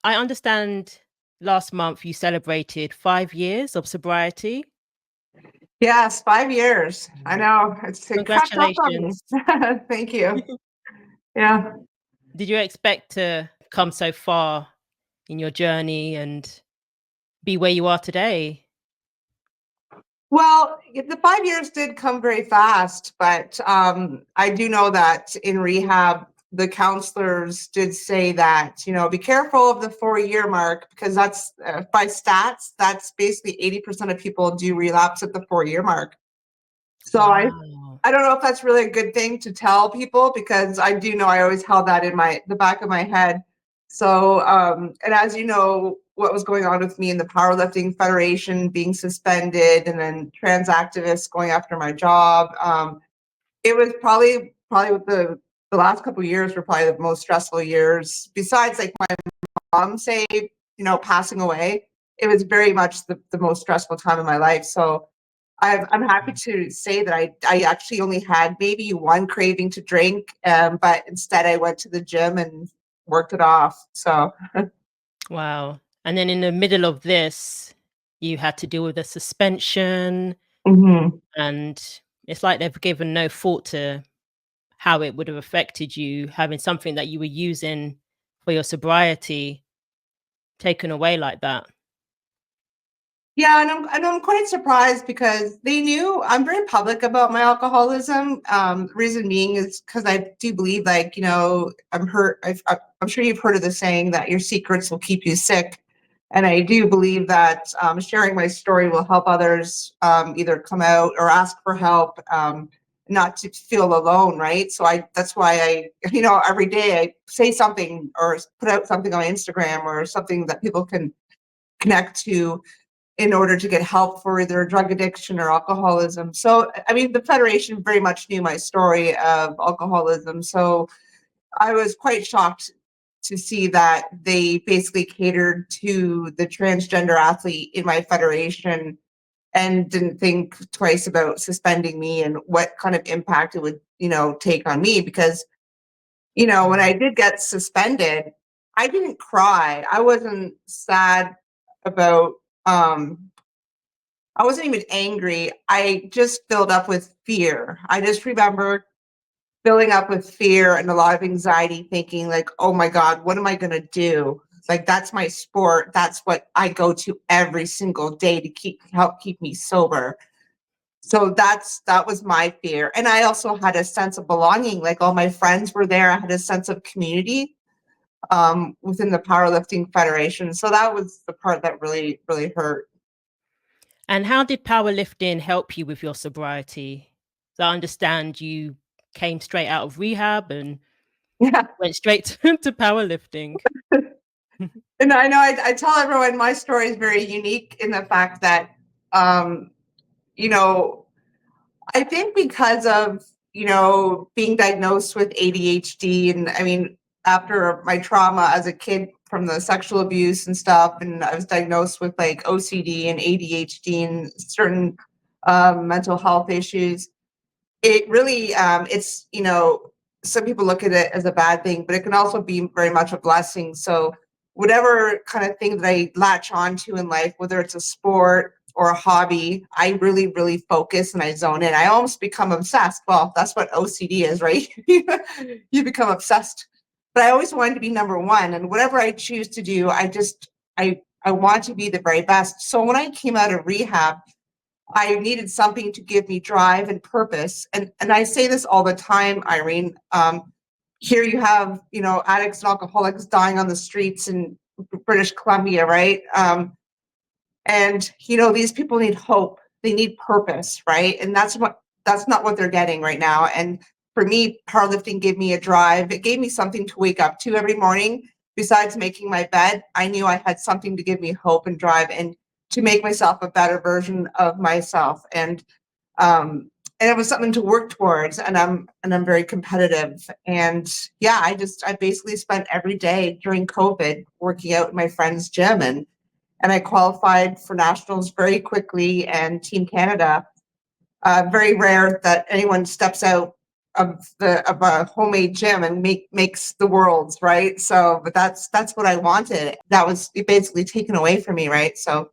I understand last month you celebrated 5 years of sobriety. Yes, 5 years. I know. It crept up on me. Congratulations. Thank you. Yeah. Did you expect to come so far in your journey and be where you are today? Well, the 5 years did come very fast, but I do know that in rehab, the counselors did say that, be careful of the 4 year mark because that's by stats, that's basically 80% of people do relapse at the 4 year mark. So Wow. I don't know if that's really a good thing to tell people because I do know I always held that in the back of my head. So and as you know, what was going on with me in the powerlifting federation being suspended and then trans activists going after my job. It was probably with the last couple of years were probably the most stressful years besides like my mom say, passing away. It was very much the most stressful time of my life. So I'm happy to say that I actually only had maybe one craving to drink, but instead I went to the gym and worked it off. So Wow. And then in the middle of this, you had to deal with a suspension, mhm. and it's like they've given no thought to how it would have affected you having something that you were using for your sobriety taken away like that. Yeah, and I'm quite surprised because they knew I'm very public about my alcoholism. Reason being is because I do believe, like, I'm hurt. I'm sure you've heard of the saying that your secrets will keep you sick, and I do believe that sharing my story will help others either come out or ask for help, not to feel alone, right? So that's why every day I say something or put out something on Instagram or something that people can connect to in order to get help for either drug addiction or alcoholism. So, I mean, the Federation very much knew my story of alcoholism. So I was quite shocked to see that they basically catered to the transgender athlete in my federation and didn't think twice about suspending me and what kind of impact it would, take on me. Because, when I did get suspended, I didn't cry. I wasn't sad about I wasn't even angry. I just filled up with fear. I just remember filling up with fear and a lot of anxiety, thinking like, "Oh my God, what am I going to do?" It's like that's my sport. That's what I go to every single day to help keep me sober. So that was my fear, and I also had a sense of belonging. Like all my friends were there. I had a sense of community within the powerlifting federation. So that was the part that really really hurt. And how did powerlifting help you with your sobriety? So I understand you came straight out of rehab and Yeah. went straight to powerlifting. And I know I tell everyone my story is very unique in the fact that, um, you know, I think because of, being diagnosed with ADHD, and I mean, after my trauma as a kid from the sexual abuse and stuff, and I was diagnosed with like OCD and ADHD and certain mental health issues. It really, some people look at it as a bad thing, but it can also be very much a blessing. So whatever kind of thing that I latch onto in life, whether it's a sport or a hobby, I really, really focus and I zone in. I almost become obsessed. Well, that's what OCD is, right? You become obsessed. But I always wanted to be number one. And whatever I choose to do, I want to be the very best. So when I came out of rehab, I needed something to give me drive and purpose. And I say this all the time, Irene. Here you have, addicts and alcoholics dying on the streets in British Columbia, right? And these people need hope. They need purpose, right? And that's not what they're getting right now. And for me, powerlifting gave me a drive. It gave me something to wake up to every morning. Besides making my bed, I knew I had something to give me hope and drive and to make myself a better version of myself. And it was something to work towards. And I'm very competitive. And yeah, I basically spent every day during COVID working out in my friend's gym, and I qualified for nationals very quickly and Team Canada. Very rare that anyone steps out a homemade gym and makes the worlds, right? So, but that's what I wanted. That was basically taken away from me, right? So,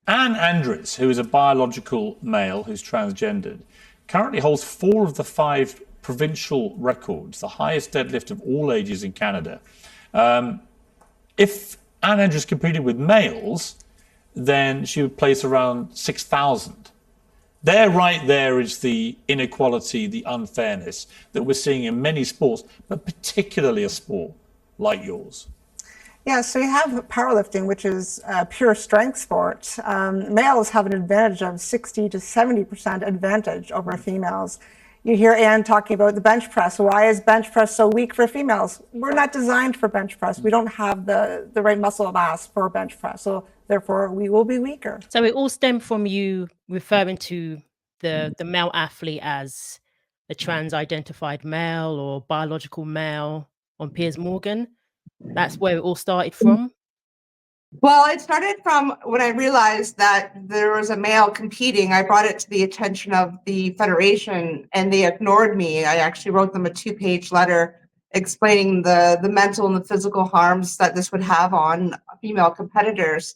Anne Andres, who is a biological male who's transgendered, currently holds 4 of the 5 provincial records, the highest deadlift of all ages in Canada. If Anne Andres competed with males, then she would place around 6,000. Right there is the inequality, the unfairness that we're seeing in many sports, but particularly a sport like yours. Yeah, so you have powerlifting, which is a pure strength sport. Males have an advantage of 60 to 70% advantage over females. You hear Anne talking about the bench press. Why is bench press so weak for females? We're not designed for bench press. We don't have the right muscle mass for bench press. So therefore, we will be weaker. So it all stemmed from you referring to the male athlete as a trans-identified male or biological male on Piers Morgan. That's where it all started from. Well, it started from when I realized that there was a male competing. I brought it to the attention of the federation, and they ignored me. I actually wrote them a 2-page letter explaining the mental and the physical harms that this would have on female competitors.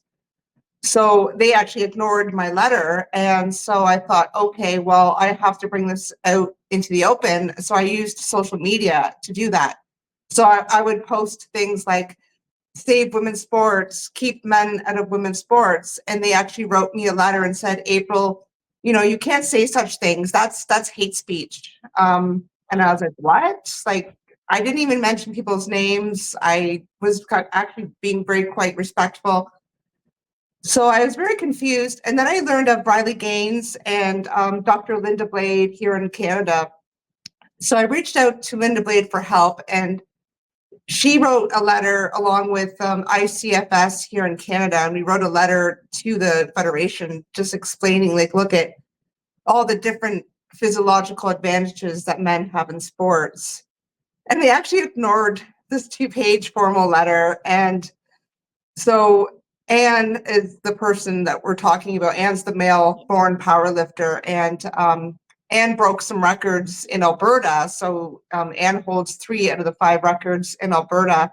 So they actually ignored my letter. And so I thought, okay, well, I have to bring this out into the open. So I used social media to do that. So I would post things like, save women's sports, keep men out of women's sports. And they actually wrote me a letter and said, April, you can't say such things. That's hate speech. And I was like, what? Like, I didn't even mention people's names. I was actually being quite respectful. So I was very confused. And then I learned of Riley Gaines and Dr. Linda Blade here in Canada. So I reached out to Linda Blade for help, and she wrote a letter along with ICFS here in Canada, and we wrote a letter to the federation just explaining, like, look at all the different physiological advantages that men have in sports. And they actually ignored this 2-page formal letter. And so Anne is the person that we're talking about. Anne's the male-born powerlifter, and Anne broke some records in Alberta. So Anne holds 3 out of the 5 records in Alberta.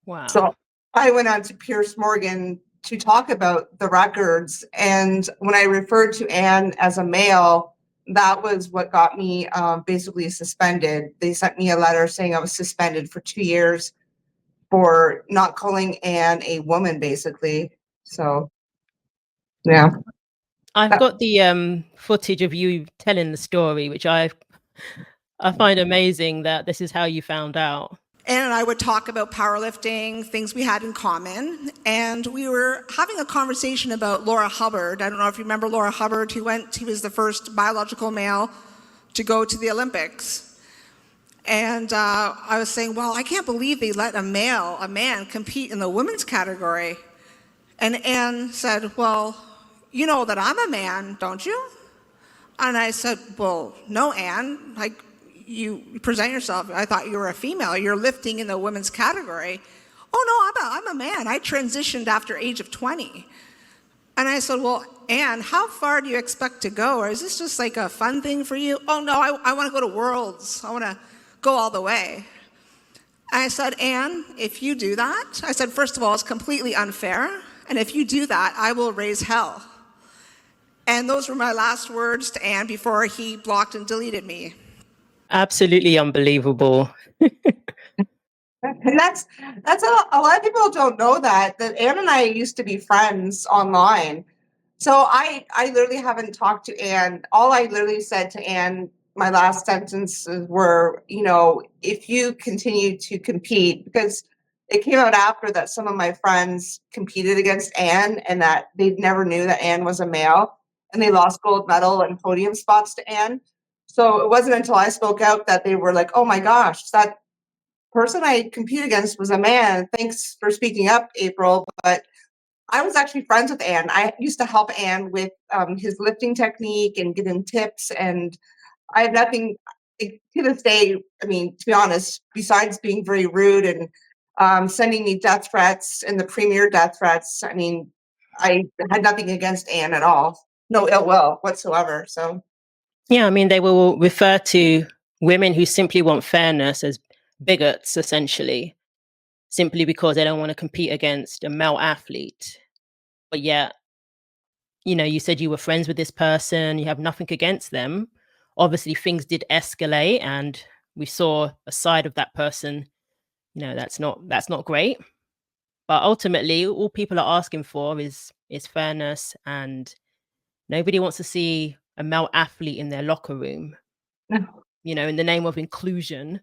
Wow. So I went on to Piers Morgan to talk about the records. And when I referred to Anne as a male, that was what got me basically suspended. They sent me a letter saying I was suspended for 2 years for not calling Anne a woman, basically. So, yeah. I've got the footage of you telling the story, which I find amazing that this is how you found out. Anne and I would talk about powerlifting, things we had in common, and we were having a conversation about Laura Hubbard. I don't know if you remember Laura Hubbard, he was the first biological male to go to the Olympics. And I was saying, well, I can't believe they let a man, compete in the women's category. And Anne said, well, you know that I'm a man, don't you? And I said, well, no, Anne, like, you present yourself, I thought you were a female, you're lifting in the women's category. Oh no, I'm a man, I transitioned after age of 20. And I said, well, Anne, how far do you expect to go? Or is this just like a fun thing for you? Oh no, I want to go to Worlds, I want to go all the way. And I said, Anne, if you do that, I said, first of all, it's completely unfair. And if you do that, I will raise hell. And those were my last words to Anne before he blocked and deleted me. Absolutely unbelievable. And that's a lot of people don't know that Anne and I used to be friends online. So I literally haven't talked to Anne. All I literally said to Anne, my last sentences were, if you continue to compete, because it came out after that some of my friends competed against Anne and that they never knew that Anne was a male, and they lost gold medal and podium spots to Anne. So it wasn't until I spoke out that they were like, oh my gosh, that person I competed against was a man. Thanks for speaking up, April. But I was actually friends with Anne. I used to help Anne with his lifting technique and give him tips. And I have nothing to this day, I mean, to be honest, besides being very rude and sending me death threats and the premier death threats. I mean, I had nothing against Anne at all. No ill will whatsoever. So. Yeah, I mean, they will refer to women who simply want fairness as bigots, essentially, simply because they don't want to compete against a male athlete. But yet, you said you were friends with this person, you have nothing against them. Obviously, things did escalate, and we saw a side of that person. That's not great. But ultimately, all people are asking for is fairness, and nobody wants to see a male athlete in their locker room. In the name of inclusion.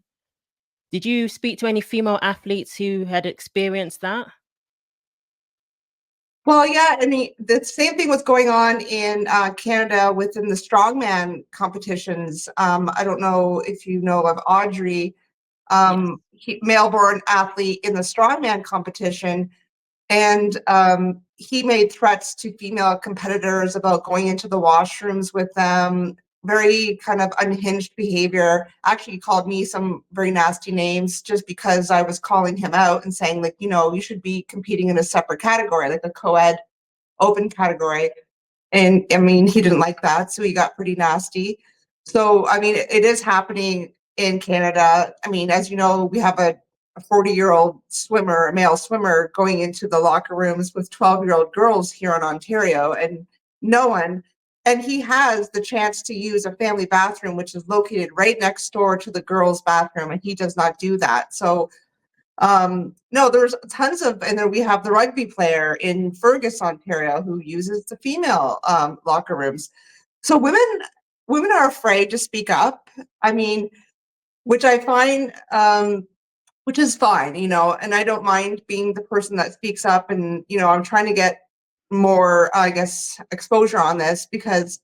Did you speak to any female athletes who had experienced that? Well, yeah, I mean, the same thing was going on in Canada within the strongman competitions. I don't know if you know of Audrey, male-born athlete in the strongman competition, and he made threats to female competitors about going into the washrooms with them. Very kind of unhinged behavior. Actually, he called me some very nasty names just because I was calling him out and saying, like, you should be competing in a separate category, like a co-ed open category. And I mean, he didn't like that, so he got pretty nasty. So, I mean, it is happening in Canada. I mean, as you know, we have a 40-year-old swimmer, a male swimmer, going into the locker rooms with 12-year-old girls here in Ontario, and and he has the chance to use a family bathroom, which is located right next door to the girls' bathroom, and he does not do that. So, no, there's tons of, and then we have the rugby player in Fergus, Ontario, who uses the female locker rooms. So women are afraid to speak up. I mean, which I find, which is fine, and I don't mind being the person that speaks up. And I'm trying to get more, I guess, exposure on this because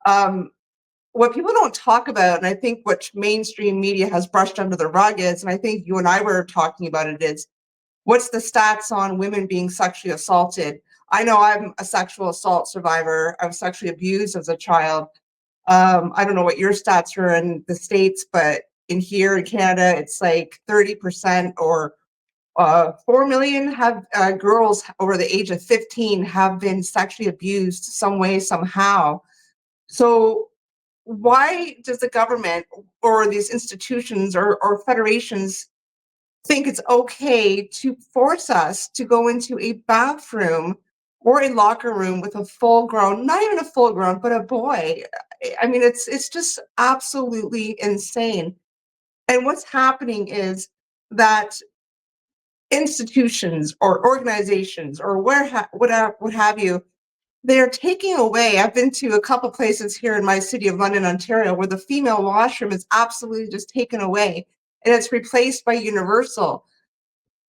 what people don't talk about, and I think what mainstream media has brushed under the rug is, and I think you and I were talking about it, is what's the stats on women being sexually assaulted? I know I'm a sexual assault survivor. I was sexually abused as a child. I don't know what your stats are in the States, but in here in Canada, it's like 30% or 4 million have girls over the age of 15 have been sexually abused some way, somehow. So why does the government or these institutions or federations think it's okay to force us to go into a bathroom or a locker room with a full-grown, not even a full-grown, but a boy? I mean, it's just absolutely insane. And what's happening is that institutions or organizations or what have you, they're taking away. I've been to a couple places here in my city of London, Ontario, where the female washroom is absolutely just taken away and it's replaced by universal.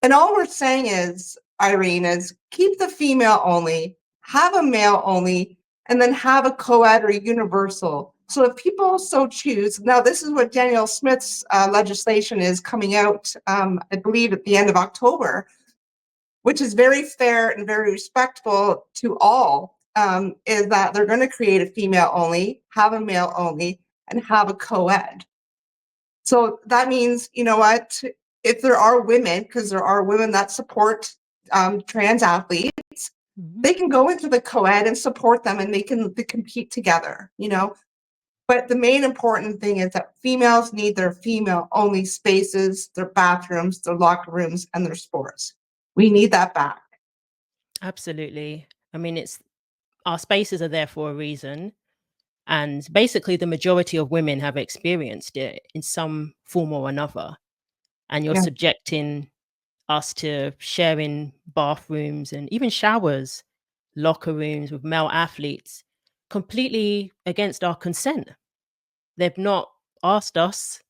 And all we're saying is, Irene, is keep the female only, have a male only, and then have a co-ed or a universal. So if people so choose, now this is what Danielle Smith's legislation is coming out, I believe at the end of October, which is very fair and very respectful to all, is that they're going to create a female only, have a male only, and have a co-ed. So that means, you know what, if there are women, because there are women that support trans athletes, they can go into the co-ed and support them and they compete together, But the main important thing is that females need their female-only spaces, their bathrooms, their locker rooms, and their sports. We need that back. Absolutely. I mean, our spaces are there for a reason. And basically, the majority of women have experienced it in some form or another. And you're subjecting us to sharing bathrooms and even showers, locker rooms with male athletes completely against our consent. They've not asked us,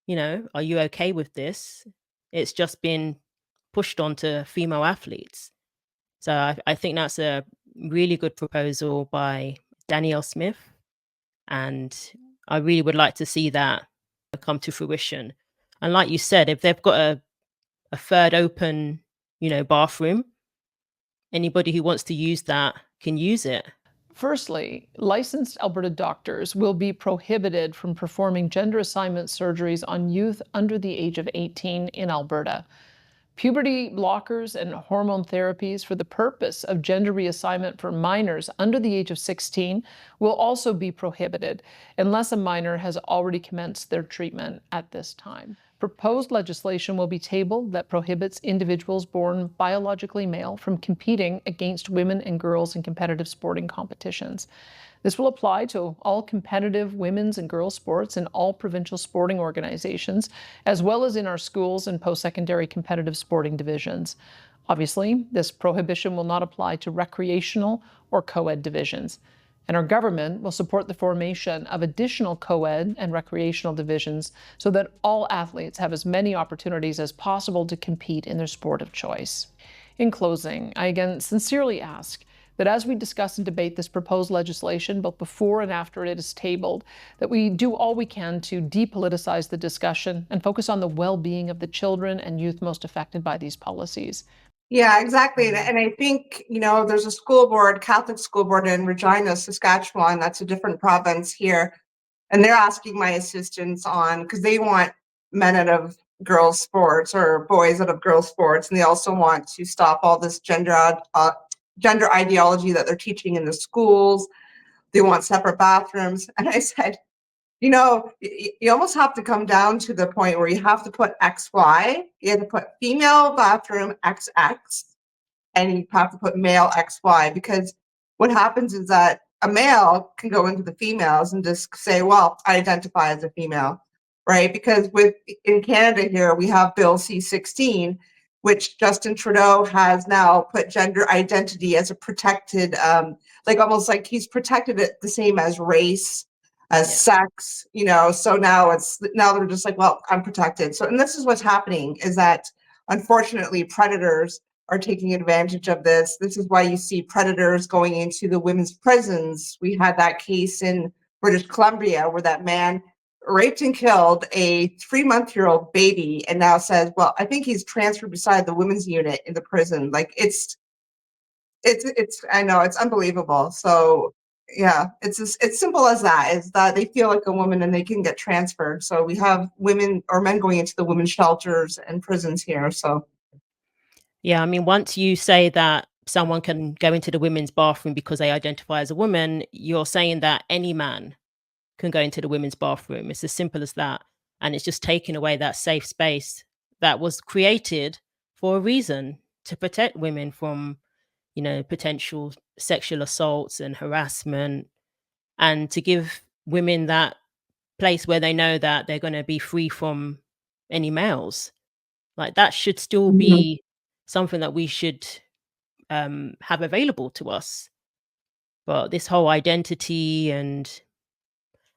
are you okay with this? It's just been pushed onto female athletes. So I think that's a really good proposal by Danielle Smith. And I really would like to see that come to fruition. And like you said, if they've got a third open, bathroom, anybody who wants to use that can use it. Firstly, licensed Alberta doctors will be prohibited from performing gender assignment surgeries on youth under the age of 18 in Alberta. Puberty blockers and hormone therapies for the purpose of gender reassignment for minors under the age of 16 will also be prohibited unless a minor has already commenced their treatment at this time. Proposed legislation will be tabled that prohibits individuals born biologically male from competing against women and girls in competitive sporting competitions. This will apply to all competitive women's and girls' sports in all provincial sporting organizations, as well as in our schools and post-secondary competitive sporting divisions. Obviously, this prohibition will not apply to recreational or co-ed divisions. And our government will support the formation of additional co-ed and recreational divisions so that all athletes have as many opportunities as possible to compete in their sport of choice. In closing, I again sincerely ask that as we discuss and debate this proposed legislation, both before and after it is tabled, that we do all we can to depoliticize the discussion and focus on the well-being of the children and youth most affected by these policies. Yeah, exactly. And I think, there's a school board, Catholic school board in Regina, Saskatchewan, that's a different province here. And they're asking my assistance on, because they want men out of girls' sports or boys out of girls' sports. And they also want to stop all this gender ideology that they're teaching in the schools. They want separate bathrooms. And I said, you almost have to come down to the point where you have to put XY, you have to put female bathroom XX, and you have to put male XY, because what happens is that a male can go into the females and just say, well, I identify as a female, right? Because in Canada here, we have Bill C-16, which Justin Trudeau has now put gender identity as a protected, almost like he's protected it the same as race, as sex, so now they're just like, well, I'm protected. So, and this is what's happening, is that unfortunately predators are taking advantage of this. This is why you see predators going into the women's prisons. We had that case in British Columbia where that man raped and killed a 3-month-old baby and now says, well, I think he's transferred beside the women's unit in the prison. Like it's I know, it's unbelievable. So yeah, it's simple as that, is that they feel like a woman and they can get transferred. So we have women or men going into the women's shelters and prisons here. So Yeah, I mean, once you say that someone can go into the women's bathroom because they identify as a woman, you're saying that any man can go into the women's bathroom. It's as simple as that. And it's just taking away that safe space that was created for a reason, to protect women from, potential sexual assaults and harassment, and to give women that place where they know that they're going to be free from any males. Like, that should still be something that we should have available to us. But this whole identity, and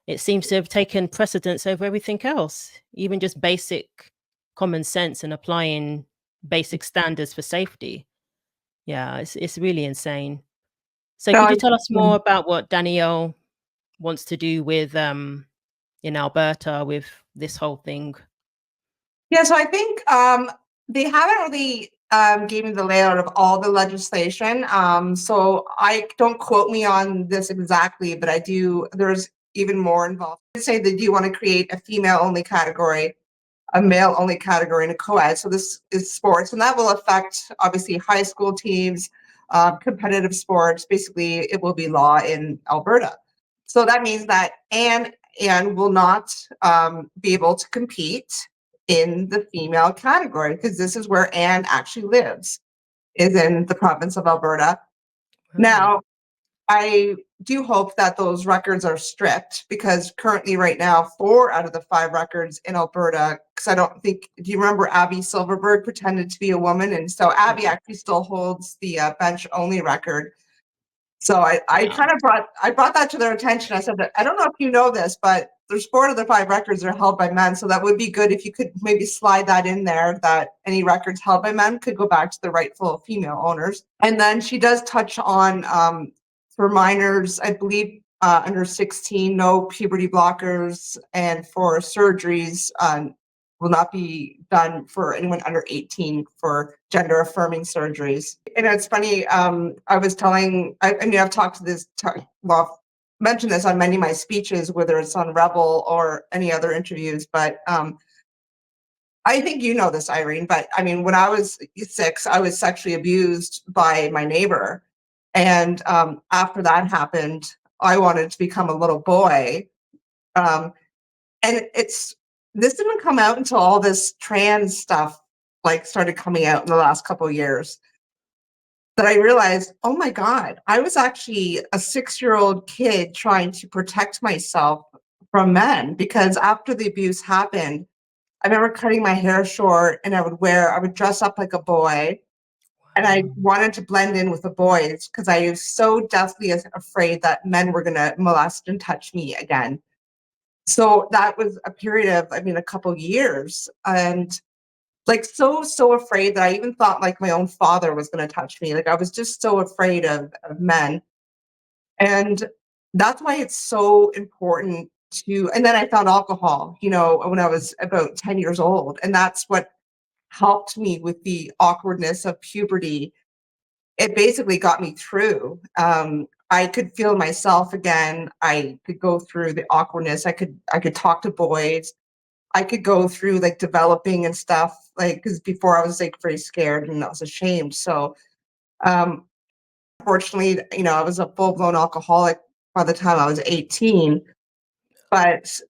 it seems to have taken precedence over everything else, even just basic common sense and applying basic standards for safety. Yeah, it's really insane. So could you tell us more about what Danielle wants to do with in Alberta with this whole thing? yeah, so I think they haven't really gave me the layout of all the legislation. So I don't quote me on this exactly, but I do. There's even more involved. They say they do want to create a female-only category, a male-only category, and a co-ed. So this is sports, and that will affect obviously high school teams, competitive sports. Basically, it will be law in Alberta. So that means that Anne will not be able to compete in the female category, because this is where Anne actually lives, is in the province of Alberta. Now, I do hope that those records are stripped, because currently right now 4 out of the 5 records in Alberta, because I don't think, do you remember Abby Silverberg pretended to be a woman? And so Abby actually still holds the bench only record. So I kind of brought that to their attention. I said that, I don't know if you know this, but there's 4 of the 5 records are held by men. So that would be good if you could maybe slide that in there, that any records held by men could go back to the rightful female owners. And then she does touch on for minors, I believe under 16, no puberty blockers, and for surgeries will not be done for anyone under 18 for gender affirming surgeries. And it's funny, I was telling, I mean, I've talked to this, mentioned this on many of my speeches, whether it's on Rebel or any other interviews, but I think you know this, Irene, but I mean, when I was 6, I was sexually abused by my neighbor. And after that happened, I wanted to become a little boy. Um, and this didn't come out until all this trans stuff like started coming out in the last couple of years, that I realized, oh my God, I was actually a 6-year-old kid trying to protect myself from men, because after the abuse happened, I remember cutting my hair short and I would dress up like a boy, and I wanted to blend in with the boys because I was so deathly afraid that men were going to molest and touch me again. So that was a period of, I mean, a couple years, and like so afraid that I even thought like my own father was going to touch me. Like I was just so afraid of men. And that's why it's so important to, and then I found alcohol, you know, when I was about 10 years old. And that's what helped me with the awkwardness of puberty. It basically got me through. I could feel myself again. I could go through the awkwardness. I could talk to boys. I could go through like developing and stuff, like, because before I was like very scared and I was ashamed. So unfortunately, you know, I was a full-blown alcoholic by the time I was 18. But,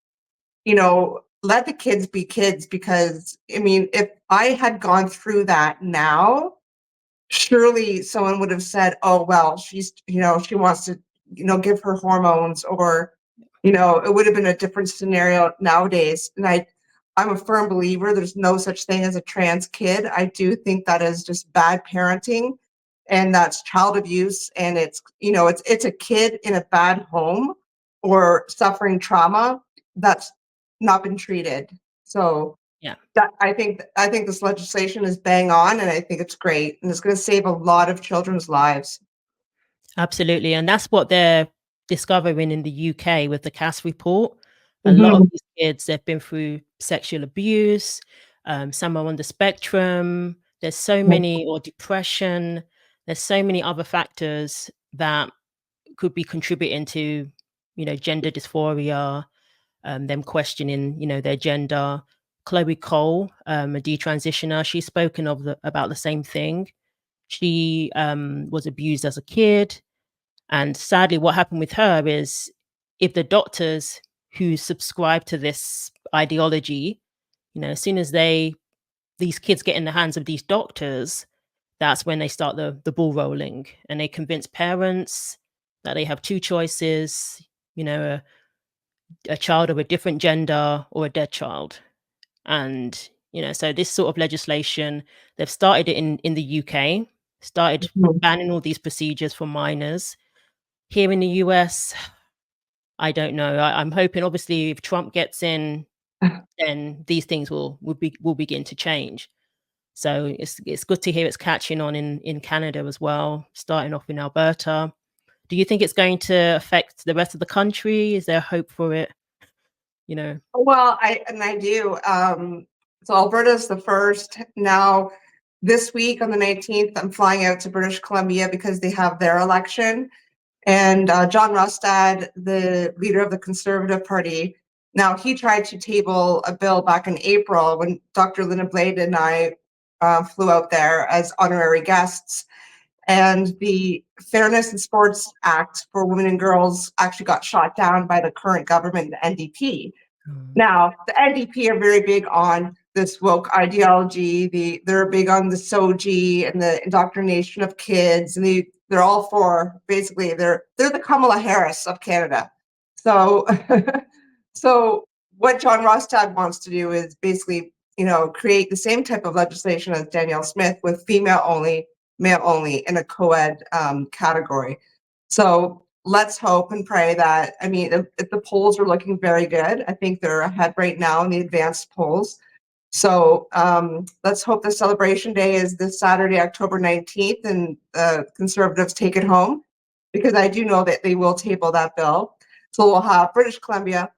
you know, let the kids be kids, because I mean, if I had gone through that now, surely someone would have said, oh, well, she's, you know, she wants to, you know, give her hormones, or, you know, it would have been a different scenario nowadays. And I'm a firm believer there's no such thing as a trans kid. I do think that is just bad parenting, and that's child abuse. And it's, you know, it's a kid in a bad home or suffering trauma that's not been treated. So Yeah. that I think this legislation is bang on, and I think it's great, and it's going to save a lot of children's lives. Absolutely. And that's what they're discovering in the UK with the CAS report. A lot of Mhm. these kids, they've been through sexual abuse. Some are on the spectrum. There's so many, or depression. There's so many other factors that could be contributing to, you know, gender dysphoria, them questioning, you know, their gender. Chloe Cole, a detransitioner, she's spoken about the same thing. She was abused as a kid. And sadly, what happened with her is, if the doctors who subscribe to this ideology, you know, as soon as these kids get in the hands of these doctors, that's when they start the ball rolling, and they convince parents that they have two choices, you know, a child of a different gender or a dead child. And, you know, so this sort of legislation, they've started it in the UK, started Mhm. banning all these procedures for minors. Here in the US, I don't know. I'm hoping, obviously, if Trump gets in, then these things will begin to change. So it's good to hear it's catching on in Canada as well, starting off in Alberta. Do you think it's going to affect the rest of the country? Is there hope for it? You know? Well, I do. So Alberta's the first. Now, this week on the 19th, I'm flying out to British Columbia because they have their election. And John Rustad, the leader of the Conservative Party, now he tried to table a bill back in April when Dr. Linda Blade and I flew out there as honorary guests. And the Fairness in Sports Act for women and girls actually got shot down by the current government, the NDP. Now, the NDP are very big on this woke ideology. They're big on the SOGI and the indoctrination of kids, and they're all for, basically they're the Kamala Harris of Canada. So so what John Rostad wants to do is basically, you know, create the same type of legislation as Danielle Smith, with female only, male only in a co-ed category. So let's hope and pray that, I mean, if the polls are looking very good. I think they're ahead right now in the advanced polls. So let's hope the celebration day is this Saturday, October 19th, and Conservatives take it home, because I do know that they will table that bill. So we'll have British Columbia,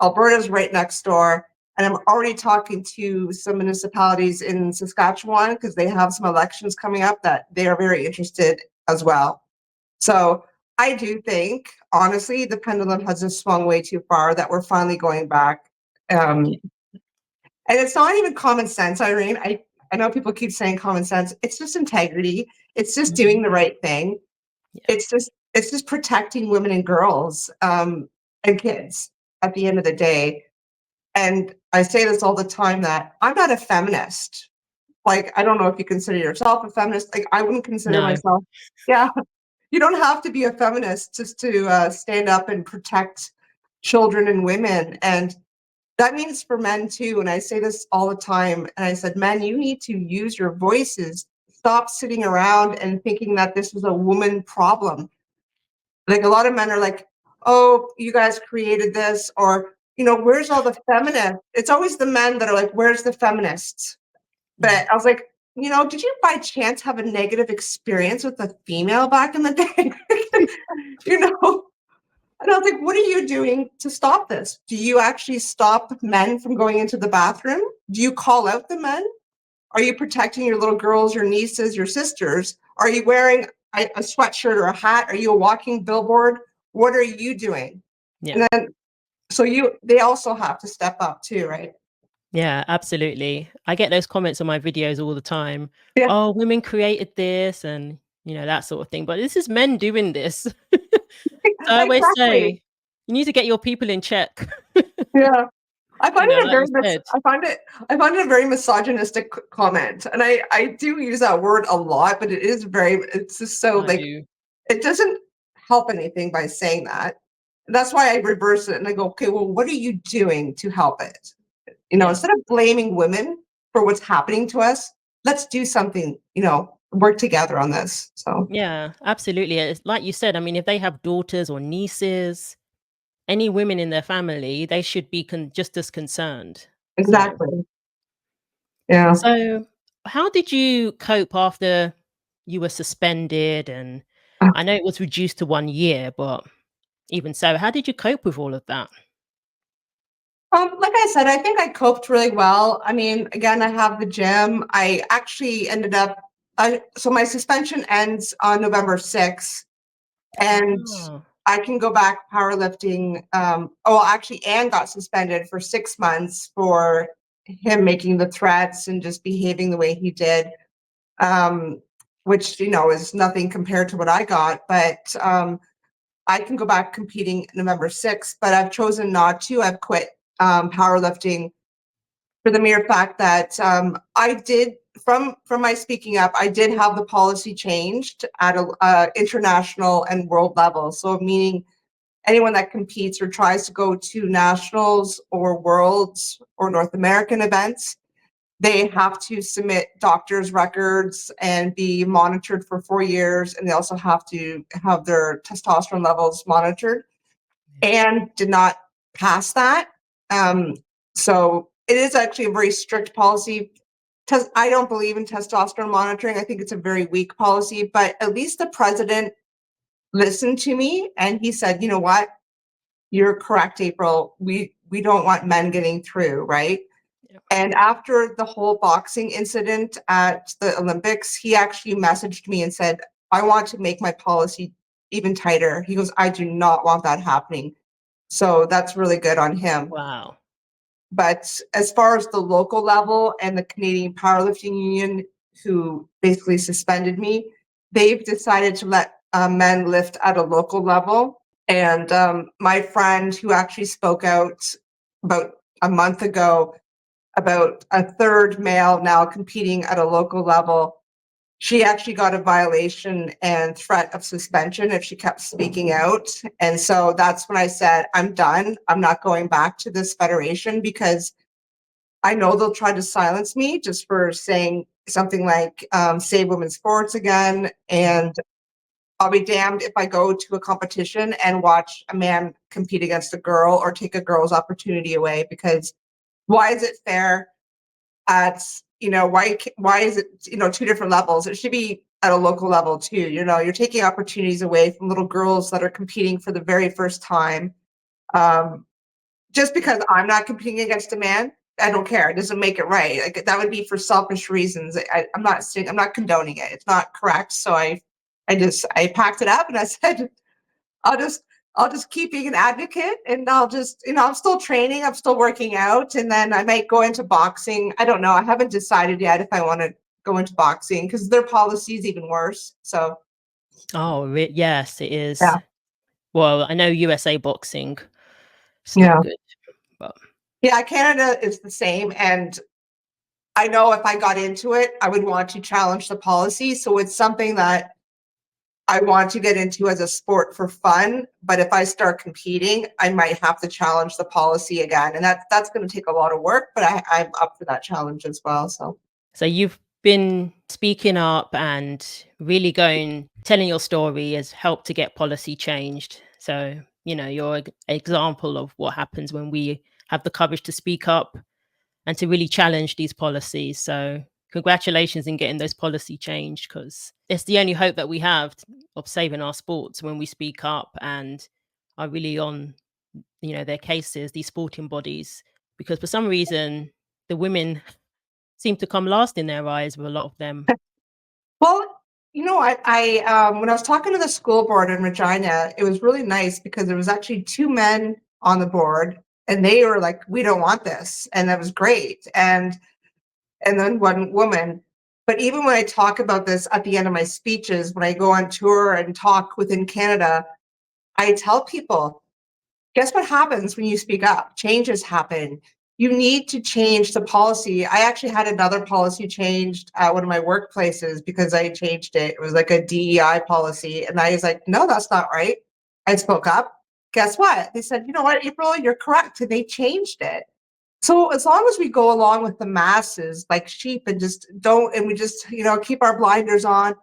Alberta's right next door, and I'm already talking to some municipalities in Saskatchewan, because they have some elections coming up that they are very interested as well. So I do think, honestly, the pendulum has just swung way too far, that we're finally going back. And And it's not even common sense, Irene. I know people keep saying common sense. It's just integrity. It's just doing the right thing. Yeah. It's just protecting women and girls and kids at the end of the day. And I say this all the time that I'm not a feminist. Like, I don't know if you consider yourself a feminist. Like, I wouldn't consider No. myself. Yeah. You don't have to be a feminist just to stand up and protect children and women. And that means for men too. And I say this all the time. And I said, men, you need to use your voices. Stop sitting around and thinking that this is a woman problem. Like, a lot of men are like, oh, you guys created this, or, you know, where's all the feminists? It's always the men that are like, where's the feminists? But I was like, you know, did you by chance have a negative experience with a female back in the day? You know? And I was like, what are you doing to stop this? Do you actually stop men from going into the bathroom? Do you call out the men? Are you protecting your little girls, your nieces, your sisters? Are you wearing a sweatshirt or a hat? Are you a walking billboard? What are you doing? Yeah. And then, so they also have to step up too, right? Yeah, absolutely. I get those comments on my videos all the time. Yeah. Oh, women created this and, you know, that sort of thing. But this is men doing this. So I always say, you need to get your people in check. Yeah. I find You know, it a like very you said. I find it a very misogynistic comment. And I do use that word a lot, but it's just so I like do. it doesn't help anything by saying that. That's why I reverse it and I go, okay, well, what are you doing to help it? You know, Yeah. instead of blaming women for what's happening to us, let's do something, you know, work together on this. So Yeah, absolutely. It's like you said, I mean, if they have daughters or nieces, any women in their family, they should be just as concerned. exactly. Yeah. So how did you cope after you were suspended? And I know it was reduced to 1 year, but even so, how did you cope with all of that? Like I said, I think I coped really well. I mean, again, I have the gym. I actually ended up, so my suspension ends on November 6th, and Oh, I can go back powerlifting. Oh, actually, Anne got suspended for 6 months for him making the threats and just behaving the way he did, which, you know, is nothing compared to what I got. But I can go back competing November 6th, but I've chosen not to. I've quit powerlifting for the mere fact that I did, from my speaking up, I did have the policy changed at a international and world level. So meaning anyone that competes or tries to go to nationals or worlds or North American events, they have to submit doctor's records and be monitored for 4 years. And they also have to have their testosterone levels monitored, and did not pass that. So it is actually a very strict policy. I don't believe in testosterone monitoring. I think it's a very weak policy, but at least the president listened to me and he said, you know what? You're correct, April. We don't want men getting through, right? yeah. And after the whole boxing incident at the Olympics, he actually messaged me and said, I want to make my policy even tighter. He goes, I do not want that happening. So that's really good on him. Wow. But as far as the local level and the Canadian Powerlifting Union, who basically suspended me, they've decided to let men lift at a local level. And my friend who actually spoke out about a month ago about a third male now competing at a local level, she actually got a violation and threat of suspension if she kept speaking out. And so that's when I said, I'm done. I'm not going back to this federation because I know they'll try to silence me just for saying something like save women's sports again. And I'll be damned if I go to a competition and watch a man compete against a girl or take a girl's opportunity away, because why is it fair at, you know, why is it, you know, two different levels? It should be at a local level too. You know, you're taking opportunities away from little girls that are competing for the very first time. Just because I'm not competing against a man, I don't care. It doesn't make it right. Like, that would be for selfish reasons. I'm not condoning it. It's not correct. So I packed it up and I said, I'll just I'll just keep being an advocate, and I'll just, I'm still training, I'm still working out, and then I might go into boxing. I don't know. I haven't decided yet if I want to go into boxing because their policy is even worse. So Oh, yes, it is. yeah, Well, I know USA boxing. It's not yeah, good, but yeah. Canada is the same, and I know if I got into it, I would want to challenge the policy. So it's something that I want to get into as a sport for fun, but if I start competing, I might have to challenge the policy again, and that's going to take a lot of work. But I'm up for that challenge as well. So you've been speaking up and really telling your story has helped to get policy changed. So, you're an example of what happens when we have the courage to speak up and to really challenge these policies. So congratulations in getting those policy changed, because it's the only hope that we have of saving our sports when we speak up and are really on, their cases, these sporting bodies, because for some reason the women seem to come last in their eyes with a lot of them. well, when I was talking to the school board in Regina, it was really nice because there was actually 2 men on the board, and they were like, "We don't want this," and that was great. And then 1 woman. But even when I talk about this at the end of my speeches, when I go on tour and talk within Canada, I tell people, guess what happens when you speak up? Changes happen. You need to change the policy. I actually had another policy changed at one of my workplaces because I changed it. It was like a DEI policy. And I was like, no, that's not right. I spoke up. Guess what? They said, you know what, April, you're correct. And they changed it. So as long as we go along with the masses like sheep and we just, keep our blinders on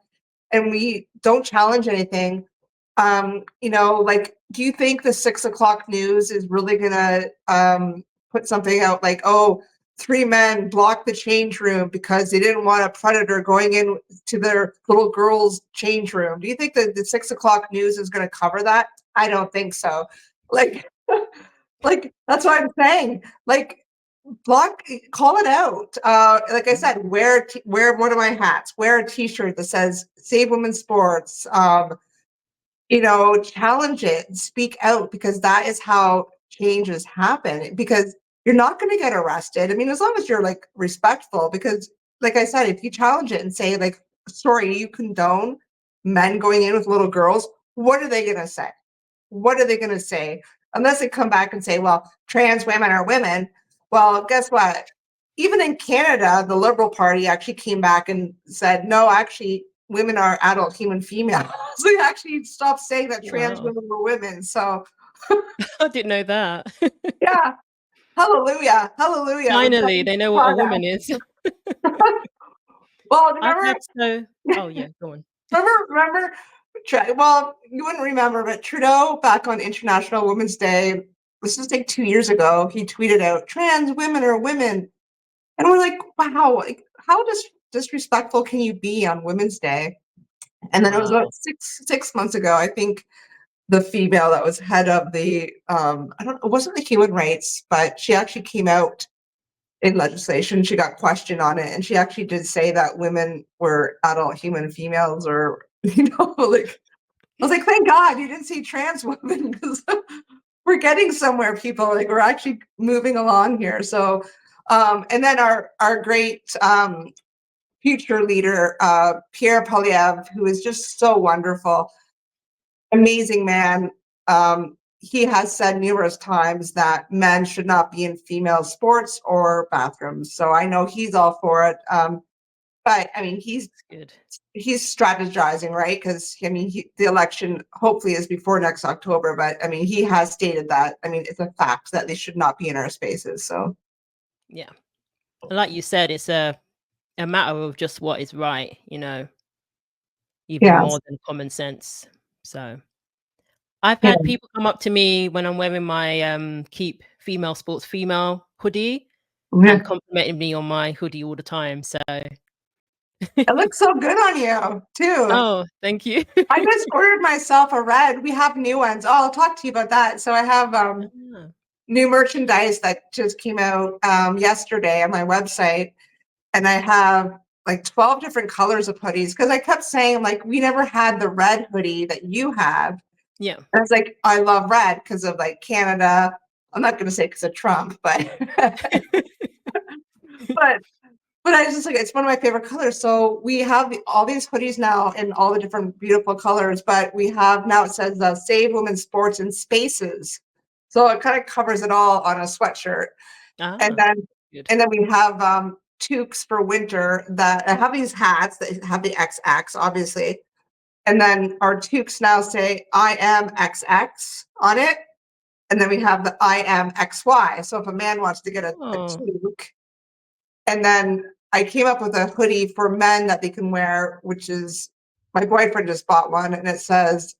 and we don't challenge anything, do you think the 6 o'clock news is really gonna put something out like, oh, 3 men blocked the change room because they didn't want a predator going in to their little girl's change room? Do you think that the 6 o'clock news is gonna cover that? I don't think so. Like, like that's what I'm saying. Like, call it out. Like I said, wear one of my hats, wear a t-shirt that says Save Women's Sports. Challenge it, speak out, because that is how changes happen. Because you're not going to get arrested. I mean, as long as you're like respectful, because like I said, if you challenge it and say like, sorry, you condone men going in with little girls, what are they going to say? What are they going to say? Unless they come back and say, well, trans women are women. Well, guess what? Even in Canada, the Liberal Party actually came back and said, no, actually, women are adult human females. So they actually stopped saying that trans Wow. women were women. So I didn't know that. yeah, hallelujah, hallelujah. Finally, they know what a woman is. Well, I've remember, had oh yeah, go on. remember, well, you wouldn't remember, but Trudeau back on International Women's Day, this was like 2 years ago, he tweeted out, trans women are women. And we're like, wow, like, how disrespectful can you be on Women's Day? And then it was about Wow. 6 months ago, I think the female that was head of the, it wasn't the human rights, but she actually came out in legislation. She got questioned on it, and she actually did say that women were adult human females, or, like, I was like, thank God you didn't see trans women, because we're getting somewhere, people. Like, we're actually moving along here. So, and then our great future leader, Pierre Poilievre, who is just so wonderful, amazing man. He has said numerous times that men should not be in female sports or bathrooms. So I know he's all for it. But I mean, he's Good. strategizing, right? Because I mean, the election hopefully is before next October. But I mean, he has stated that. I mean, it's a fact that they should not be in our spaces. So Yeah. Like you said, it's a matter of just what is right, even yeah, more than common sense. So I've yeah, had people come up to me when I'm wearing my Keep Female Sports Female hoodie yeah. and complimenting me on my hoodie all the time. So It looks so good on you too. oh, thank you. I just ordered myself a red. We have new ones. Oh, I'll talk to you about that. So I have Ah, new merchandise that just came out yesterday on my website, and I have like 12 different colors of hoodies, because I kept saying, like, we never had the red hoodie that you have. Yeah. I was like, I love red because of like Canada. I'm not going to say because of Trump, but but I was just like, it's one of my favorite colors. So we have all these hoodies now in all the different beautiful colors, but we have now, it says Save Women's Sports in Spaces. So it kind of covers it all on a sweatshirt. And Ah, then good. we have toques for winter that I have these hats that have the XX, obviously. And then our toques now say I am XX on it. And then we have the I am XY. So if a man wants to get a Oh, toque, and then I came up with a hoodie for men that they can wear, which is my boyfriend just bought one, and it says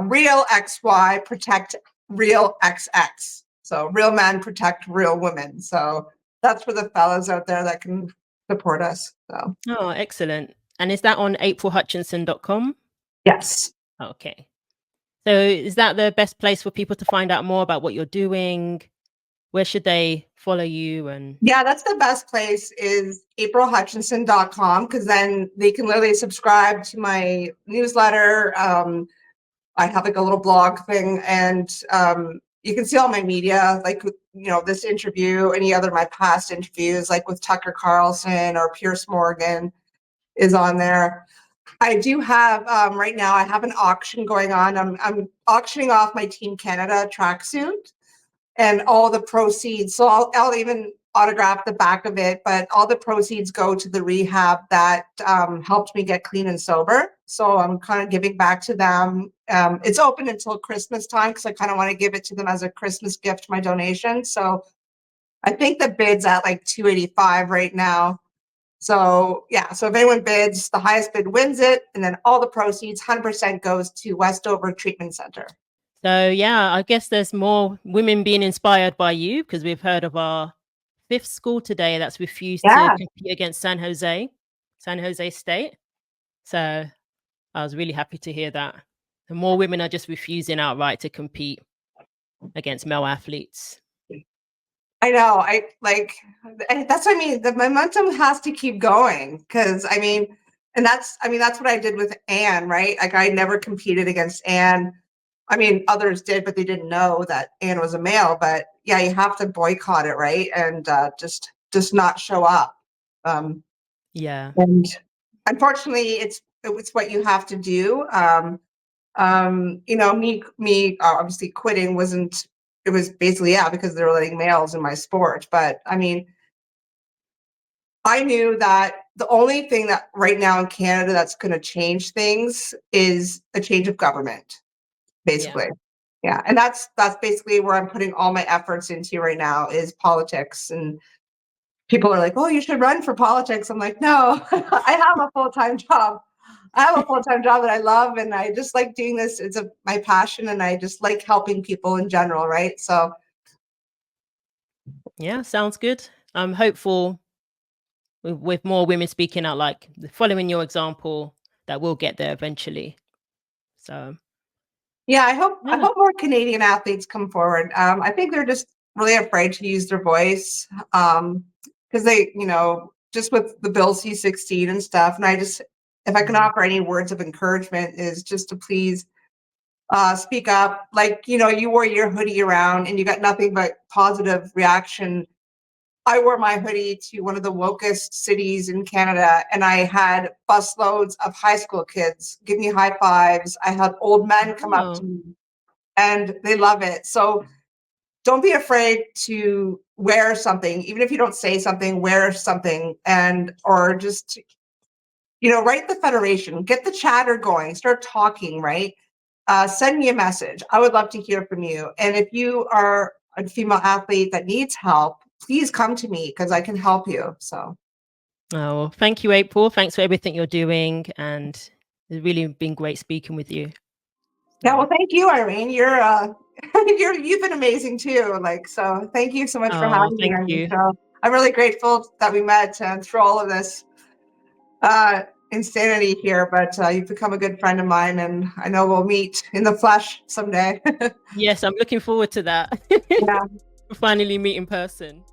real XY protect real XX. So real men protect real women. So that's for the fellas out there that can support us. So oh, excellent. And is that on aprilhutchinson.com? yes. Okay. So is that the best place for people to find out more about what you're doing? Where should they follow you? And Yeah, that's the best place is aprilhutchinson.com, because then they can literally subscribe to my newsletter. I have like a little blog thing, and you can see all my media, like, this interview, any other of my past interviews, like with Tucker Carlson or Pierce Morgan is on there. I do have right now. I have an auction going on. I'm auctioning off my Team Canada tracksuit and all the proceeds. So I'll even autograph the back of it, but all the proceeds go to the rehab that helped me get clean and sober. So I'm kind of giving back to them. It's open until Christmas time because I kind of want to give it to them as a Christmas gift, my donation. So I think the bid's at like $285 right now. So yeah, so if anyone bids, the highest bid wins it, and then all the proceeds, 100% goes to Westover Treatment Center. so, yeah, I guess there's more women being inspired by you, because we've heard of our 5th school today that's refused to Yeah. compete against San Jose State. So I was really happy to hear that. And more women are just refusing outright to compete against male athletes. I know. That's what I mean. The momentum has to keep going because that's what I did with Anne, right? Like I never competed against Anne. I mean, others did, but they didn't know that Anne was a male. But yeah, you have to boycott it, right? And just not show up. Yeah. And unfortunately, it's what you have to do. Me obviously quitting wasn't. It was basically because they were letting males in my sport. But I mean, I knew that the only thing that right now in Canada that's going to change things is a change of government, basically. Yeah. And that's basically where I'm putting all my efforts into right now is politics. And people are like, oh, you should run for politics. I'm like, no, I have a full-time job. I have a full-time job that I love, and I just like doing this. It's my passion, and I just like helping people in general, right? So Yeah, sounds good. I'm hopeful with more women speaking out, like following your example, that we'll get there eventually. So yeah, I hope yeah. more Canadian athletes come forward. I think they're just really afraid to use their voice because they, just with the Bill C-16 and stuff. And if I can offer any words of encouragement, is just to please speak up. Like, you wore your hoodie around and you got nothing but positive reaction. I wore my hoodie to one of the wokest cities in Canada, and I had busloads of high school kids give me high fives. I had old men come up to me, and they love it. So don't be afraid to wear something, even if you don't say something, wear something, or just, write the federation, get the chatter going, start talking, right? Send me a message. I would love to hear from you. And if you are a female athlete that needs help, please come to me because I can help you. So. Oh, well, thank you, April. Thanks for everything you're doing. And it's really been great speaking with you. Yeah, well, thank you, Irene. You're you've been amazing too. So thank you so much for having me on the show. I'm really grateful that we met through all of this insanity here, but you've become a good friend of mine, and I know we'll meet in the flesh someday. Yes, I'm looking forward to that. Yeah. Finally meet in person.